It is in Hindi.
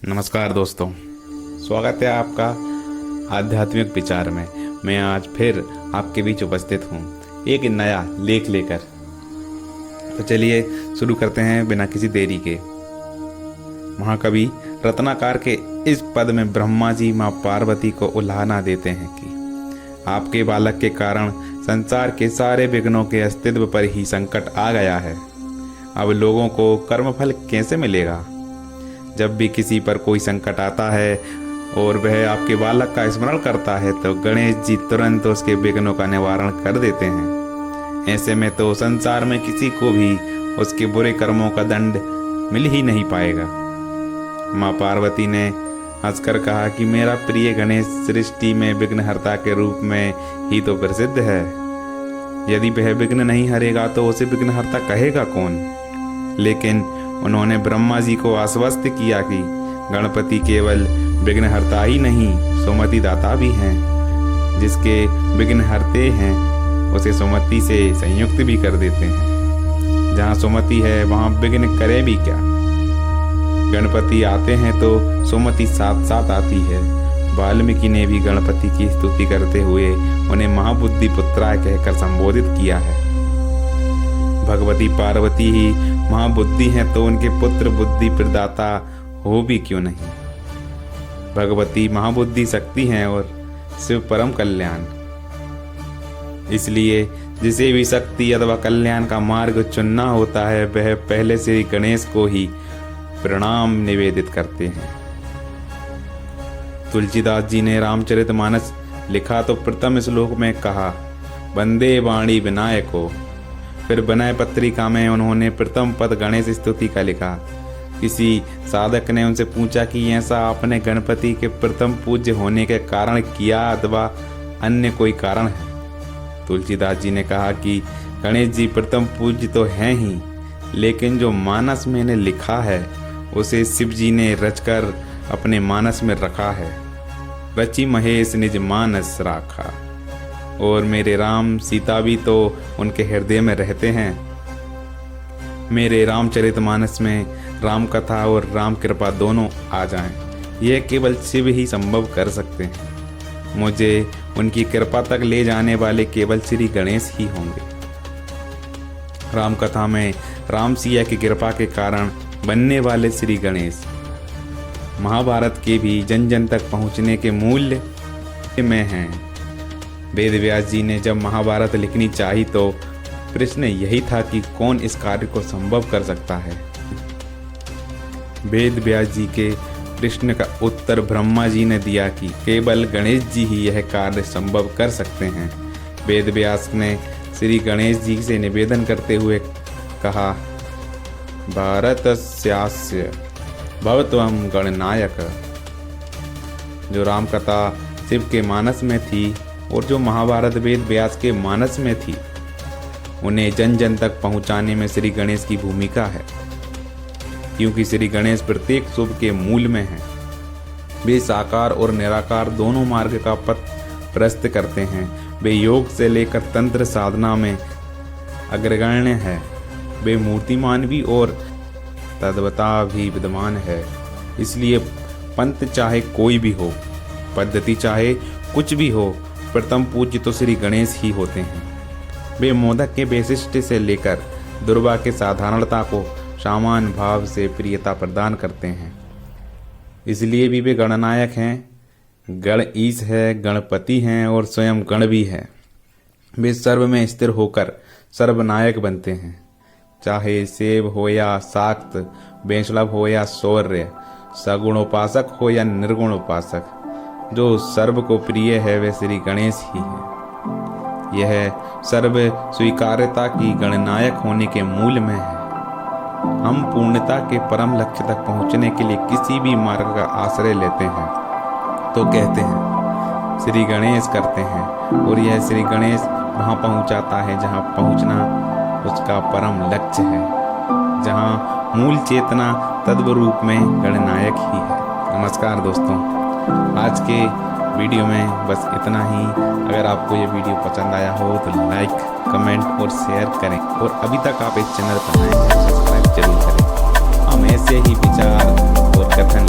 नमस्कार दोस्तों, स्वागत है आपका आध्यात्मिक विचार में। मैं आज फिर आपके बीच उपस्थित हूँ एक नया लेख लेकर। तो चलिए शुरू करते हैं बिना किसी देरी के। महाकवि रत्नाकर के इस पद में ब्रह्मा जी माँ पार्वती को उल्हाना देते हैं कि आपके बालक के कारण संसार के सारे विघ्नों के अस्तित्व पर ही संकट आ गया है। अब लोगों को कर्मफल कैसे मिलेगा? जब भी किसी पर कोई संकट आता है और वह आपके बालक का स्मरण करता है तो गणेश जी तुरंत उसके विघ्नों का निवारण कर देते हैं। ऐसे में तो संसार में किसी को भी उसके बुरे कर्मों का दंड मिल ही नहीं पाएगा। माँ पार्वती ने हंसकर कहा कि मेरा प्रिय गणेश सृष्टि में विघ्नहर्ता के रूप में ही तो प्रसिद्ध है। यदि वह विघ्न नहीं हरेगा तो उसे विघ्नहर्ता कहेगा कौन? लेकिन उन्होंने ब्रह्मा जी को आश्वस्त किया कि गणपति केवल विघ्नहर्ता ही नहीं सुमति दाता भी हैं। जिसके विघ्न हरते हैं उसे सुमति से संयुक्त भी कर देते हैं। जहाँ सुमति है वहाँ विघ्न करे भी क्या। गणपति आते हैं तो सुमति साथ साथ आती है। वाल्मीकि ने भी गणपति की स्तुति करते हुए उन्हें महाबुद्धि पुत्राय कहकर संबोधित किया है। भगवती पार्वती ही महाबुद्धि हैं तो उनके पुत्र बुद्धि प्रदाता हो भी क्यों नहीं। भगवती महाबुद्धि शक्ति हैं और शिव परम कल्याण। इसलिए जिसे भी शक्ति अथवा कल्याण का मार्ग चुनना होता है वह पहले से गणेश को ही प्रणाम निवेदित करते हैं। तुलसीदास जी ने रामचरितमानस लिखा तो प्रथम श्लोक में कहा वंदे वाणी विनायको। फिर विनय पत्रिका में उन्होंने प्रथम पद गणेश स्तुति का लिखा। किसी साधक ने उनसे पूछा कि ऐसा आपने गणपति के प्रथम पूज्य होने के कारण किया अथवा अन्य कोई कारण है? तुलसीदास जी ने कहा कि गणेश जी प्रथम पूज्य तो हैं ही, लेकिन जो मानस मैंने लिखा है उसे शिव जी ने रचकर अपने मानस में रखा है। रचि महेश निज मानस राखा। और मेरे राम सीता भी तो उनके हृदय में रहते हैं। मेरे रामचरितमानस में राम कथा और राम कृपा दोनों आ जाएं, यह केवल शिव ही संभव कर सकते हैं। मुझे उनकी कृपा तक ले जाने वाले केवल श्री गणेश ही होंगे। राम कथा में राम सिया की कृपा के कारण बनने वाले श्री गणेश महाभारत के भी जन जन तक पहुंचने के मूल्य में हैं। वेद व्यास जी ने जब महाभारत लिखनी चाही तो प्रश्न यही था कि कौन इस कार्य को संभव कर सकता है। वेद व्यास जी के प्रश्न का उत्तर ब्रह्मा जी ने दिया कि केवल गणेश जी ही यह कार्य संभव कर सकते हैं। वेद व्यास ने श्री गणेश जी से निवेदन करते हुए कहा भारतस्यास्य भवत्वं गणनायक। जो राम कथा शिव के मानस में थी और जो महाभारत वेद व्यास के मानस में थी उन्हें जन जन तक पहुंचाने में श्री गणेश की भूमिका है। क्योंकि श्री गणेश प्रत्येक शुभ के मूल में है। वे साकार और निराकार दोनों मार्ग का पथ प्रशस्त करते हैं। वे योग से लेकर तंत्र साधना में अग्रगण्य है। वे मूर्तिमान भी और तद्वता भी विद्यमान है। इसलिए पंथ चाहे कोई भी हो, पद्धति चाहे कुछ भी हो, प्रथम पूज्य तो श्री गणेश ही होते हैं। वे मोदक के वैशिष्ट से लेकर दुर्वा के साधारणता को सामान्य भाव से प्रियता प्रदान करते हैं। इसलिए भी वे गणनायक हैं। गण ईश है, गणपति हैं और स्वयं गण भी है। वे सर्व में स्थिर होकर सर्वनायक बनते हैं। चाहे सेव हो या शाक्त, वैष्णव हो या शौर्य, सगुणोपासक हो या निर्गुण उपासक, जो सर्व को प्रिय है वह श्री गणेश ही है। यह सर्व स्वीकार्यता की गणनायक होने के मूल में है। हम पूर्णता के परम लक्ष्य तक पहुंचने के लिए किसी भी मार्ग का आश्रय लेते हैं तो कहते हैं श्री गणेश करते हैं, और यह श्री गणेश वहां पहुंचाता है जहां पहुंचना उसका परम लक्ष्य है, जहां मूल चेतना तद्व रूप में गणनायक ही है। नमस्कार दोस्तों, आज के वीडियो में बस इतना ही। अगर आपको ये वीडियो पसंद आया हो तो लाइक, कमेंट और शेयर करें, और अभी तक आप इस चैनल पर नए हैं तो सब्सक्राइब जरूर करें। हम ऐसे ही विचार और कथा